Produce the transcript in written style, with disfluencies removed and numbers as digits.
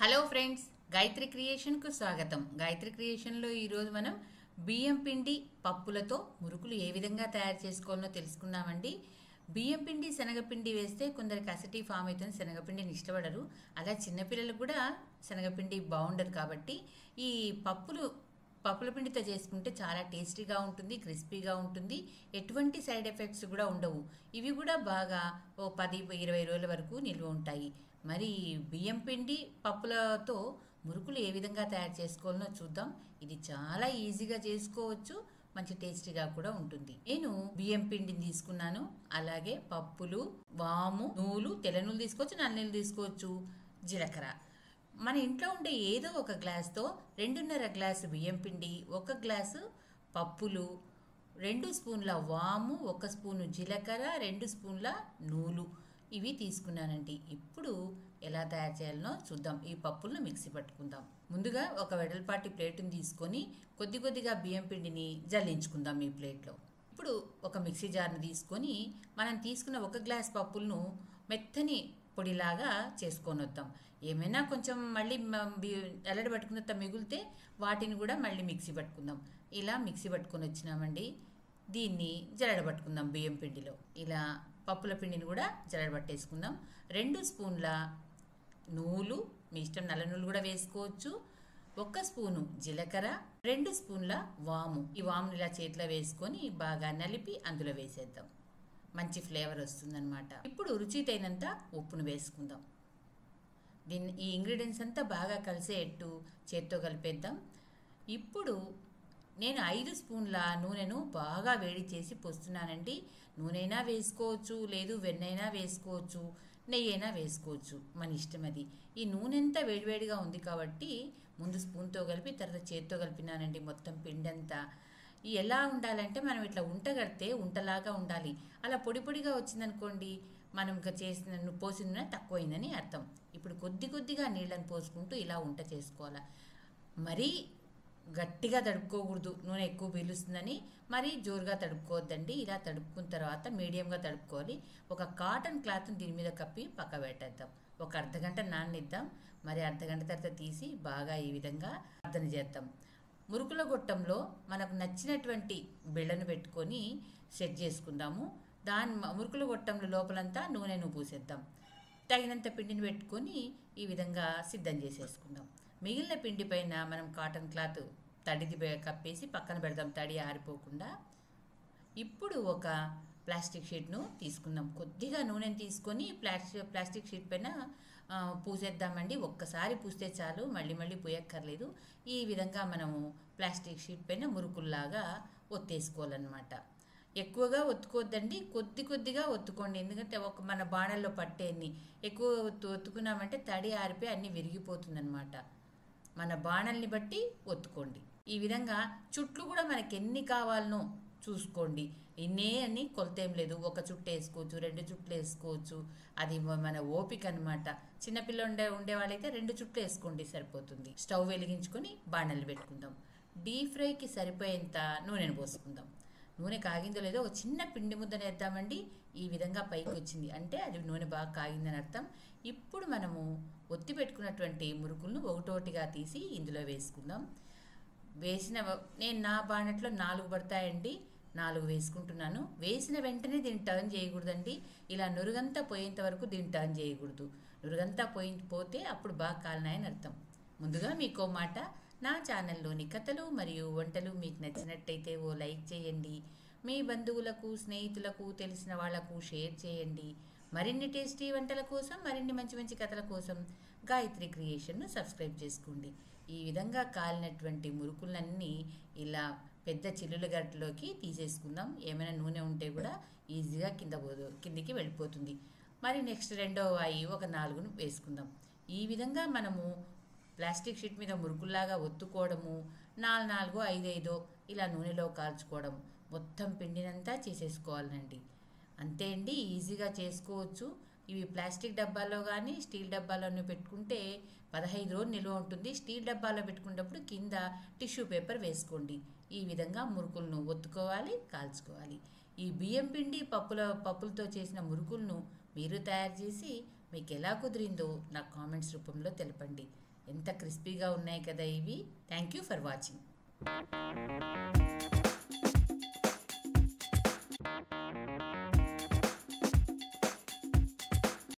Hello friends, Gayatri క్రియేషన్కు స్వాగతం. గాయత్రి క్రియేషన్లో ఈరోజు మనం బియ్యం పిండి పప్పులతో మురుకులు ఏ విధంగా తయారు చేసుకోవాలో తెలుసుకుందామండి. బియ్యం పిండి శనగపిండి వేస్తే కొందరికి అసిటీ ఫామ్ అవుతుంది, శనగపిండిని ఇష్టపడరు. అలా చిన్నపిల్లలకు కూడా శనగపిండి బాగుండదు. కాబట్టి ఈ పప్పుల పిండితో చేసుకుంటే చాలా టేస్టీగా ఉంటుంది, క్రిస్పీగా ఉంటుంది, ఎటువంటి సైడ్ ఎఫెక్ట్స్ కూడా ఉండవు. ఇవి కూడా బాగా 10-20 రోజుల వరకు నిల్వ ఉంటాయి. మరి బియ్యం పిండి పప్పులతో మురుకులు ఏ విధంగా తయారు చేసుకోవాలో చూద్దాం. ఇది చాలా ఈజీగా చేసుకోవచ్చు, మంచి టేస్టీగా కూడా ఉంటుంది. నేను బియ్యం పిండిని తీసుకున్నాను, అలాగే పప్పులు, వాము, నూలు, తెల్ల నూలు తీసుకోవచ్చు, నల్ల నూలు తీసుకోవచ్చు, జీలకర్ర. మన ఇంట్లో ఉండే ఏదో ఒక గ్లాస్తో 2.5 గ్లాసు బియ్యం పిండి, 1 గ్లాసు పప్పులు, 2 స్పూన్ల వాము, 1 స్పూను జీలకర్ర, 2 స్పూన్ల నూలు ఇవి తీసుకున్నానండి. ఇప్పుడు ఎలా తయారు చేయాలనో చూద్దాం. ఈ పప్పులను మిక్సీ పట్టుకుందాం. ముందుగా ఒక వెడల్పాటి ప్లేటుని తీసుకొని కొద్దిగా బియ్యం పిండిని జల్లించుకుందాం ఈ ప్లేట్లో. ఇప్పుడు ఒక మిక్సీ జార్ని తీసుకొని మనం తీసుకున్న 1 గ్లాస్ పప్పులను మెత్తని పొడిలాగా చేసుకొని వద్దాం. ఏమైనా కొంచెం మళ్ళీ ఎల్లడి పట్టుకున్న మిగిలితే వాటిని కూడా మళ్ళీ మిక్సీ పట్టుకుందాం. ఇలా మిక్సీ పట్టుకొని వచ్చినామండి. దీన్ని జల్లడబట్టుకుందాం. బియ్యం పిండిలో ఇలా పప్పుల పిండిని కూడా జల్లడబట్టేసుకుందాం. 2 స్పూన్ల నూలు, మీ ఇష్టం నల్ల నూలు కూడా వేసుకోవచ్చు, 1 స్పూను జీలకర్ర, 2 స్పూన్ల వాము. ఈ వాముని ఇలా చేతిలో వేసుకొని బాగా నలిపి అందులో వేసేద్దాం. మంచి ఫ్లేవర్ వస్తుందన్నమాట. ఇప్పుడు రుచి తగినంత ఉప్పును వేసుకుందాం. ఈ ఇంగ్రీడియంట్స్ అంతా బాగా కలిసేట్టు చేత్తో కలిపేద్దాం. ఇప్పుడు నేను 5 స్పూన్ల నూనెను బాగా వేడి చేసి పోస్తున్నానండి. నూనెైనా వేసుకోవచ్చు, లేదు వెన్నైనా వేసుకోవచ్చు, నెయ్యి అయినా వేసుకోవచ్చు, మన ఇష్టం అది. ఈ నూనె అంతా వేడివేడిగా ఉంది కాబట్టి ముందు స్పూన్తో కలిపి తర్వాత చేత్తో కలిపినానండి మొత్తం పిండి అంతా. ఎలా ఉండాలంటే మనం ఇట్లా ఉంటగడితే ఉంటలాగా ఉండాలి. అలా పొడిగా వచ్చిందనుకోండి, మనం ఇంకా పోసిన నూనె తక్కువైందని అర్థం. ఇప్పుడు కొద్దిగా నీళ్ళని పోసుకుంటూ ఇలా ఉంట చేసుకోవాలి. మరీ గట్టిగా తడుపుకోకూడదు, నూనె ఎక్కువ పీలుస్తుందని. మరీ జోరుగా తడుపుకోవద్దండి. ఇలా తడుపుకున్న తర్వాత మీడియంగా తడుపుకోవాలి. ఒక కాటన్ క్లాత్ని దీని మీద కప్పి పక్క పెట్టేద్దాం. ఒక అర్ధగంట నాననిద్దాం. మరి అర్ధగంట తర్వాత తీసి బాగా ఈ విధంగా అర్ధన చేద్దాం. మురుకుల గొట్టంలో మనకు నచ్చినటువంటి బిళ్ళను పెట్టుకొని సెట్ చేసుకుందాము. మురుకుల గొట్టంలో లోపలంతా నూనెను పూసేద్దాం. తగినంత పిండిని పెట్టుకొని ఈ విధంగా సిద్ధం చేసేసుకుందాం. మిగిలిన పిండి పైన మనం కాటన్ క్లాత్ తడిది కప్పేసి పక్కన పెడదాం, తడి ఆరిపోకుండా. ఇప్పుడు ఒక ప్లాస్టిక్ షీట్ను తీసుకుందాం. కొద్దిగా నూనెను తీసుకొని ప్లాస్టిక్ షీట్ పైన పూసేద్దామండి. ఒక్కసారి పూస్తే చాలు, మళ్ళీ పూయక్కర్లేదు. ఈ విధంగా మనము ప్లాస్టిక్ షీట్ పైన మురుకుల్లాగా ఒత్తేసుకోవాలన్నమాట. ఎక్కువగా ఒత్తుకోవద్దండి, కొద్దిగా ఒత్తుకోండి. ఎందుకంటే మన బాణల్లో పట్టేన్ని ఎక్కువ ఒత్తుకున్నామంటే తడి ఆరిపోయి అన్నీ విరిగిపోతుందన్నమాట. మన బాణల్ని బట్టి ఒత్తుకోండి. ఈ విధంగా చుట్లు కూడా మనకి ఎన్ని కావాలనో చూసుకోండి. ఇన్నే అని కొలతేం లేదు. 1 చుట్టు వేసుకోవచ్చు, 2 చుట్లు వేసుకోవచ్చు. అది మన ఓపిక అనమాట. చిన్నపిల్ల ఉండే వాళ్ళైతే 2 చుట్లు వేసుకోండి, సరిపోతుంది. స్టవ్ వెలిగించుకొని బాణలు పెట్టుకుందాం. డీప్ ఫ్రైకి సరిపోయేంత నూనెను పోసుకుందాం. నూనె కాగిందో లేదో ఒక చిన్న పిండి ముద్దను వేద్దామండి. ఈ విధంగా పైకి వచ్చింది అంటే అది నూనె బాగా కాగిందని అర్థం. ఇప్పుడు మనము ఒత్తి పెట్టుకున్నటువంటి మురుకులను ఒకటోటిగా తీసి ఇందులో వేసుకుందాం. నేను నా బాణట్లో 4 పడతాయండి, 4 వేసుకుంటున్నాను. వేసిన వెంటనే దీన్ని టర్న్ చేయకూడదండి. ఇలా నురుగంతా పోయేంత వరకు దీన్ని టర్న్ చేయకూడదు. నురుగంతా పోతే అప్పుడు బాగా కాలినాయని అర్థం. ముందుగా మీకో మాట, నా ఛానల్లోని కథలు మరియు వంటలు మీకు నచ్చినట్టయితే ఓ లైక్ చేయండి. మీ బంధువులకు, స్నేహితులకు, తెలిసిన వాళ్లకు షేర్ చేయండి. మరిన్ని టేస్టీ వంటల కోసం, మరిన్ని మంచి కథల కోసం గాయత్రి క్రియేషన్ను సబ్స్క్రైబ్ చేసుకోండి. ఈ విధంగా కాలినటువంటి మురుకులన్నీ ఇలా పెద్ద చిల్లుల గరిటెలోకి తీసేసుకుందాం. ఏమైనా నూనె ఉంటే కూడా ఈజీగా కిందికి వెళ్ళిపోతుంది. మరి నెక్స్ట్ రెండో వాయి ఒక 4ను వేసుకుందాం. ఈ విధంగా మనము ప్లాస్టిక్ షీట్ మీద మురుకుల్లాగా ఒత్తుకోవడము, 4 5 ఇలా నూనెలో కాల్చుకోవడం, మొత్తం పిండినంతా చేసేసుకోవాలండి. అంతే అండి, ఈజీగా చేసుకోవచ్చు. ఇవి ప్లాస్టిక్ డబ్బాలో కానీ స్టీల్ డబ్బాలోనే పెట్టుకుంటే 15 రోజులు నిల్వ ఉంటుంది. స్టీల్ డబ్బాలో పెట్టుకున్నప్పుడు కింద టిష్యూ పేపర్ వేసుకోండి. ఈ విధంగా మురుకులను ఒత్తుకోవాలి, కాల్చుకోవాలి. ఈ బియ్యం పిండి పప్పులతో చేసిన మురుకులను మీరు తయారు చేసి మీకు ఎలా కుదిరిందో నాకు కామెంట్స్ రూపంలో తెలపండి. ఎంత క్రిస్పీగా ఉన్నాయి కదా ఇవి. Thank you for watching.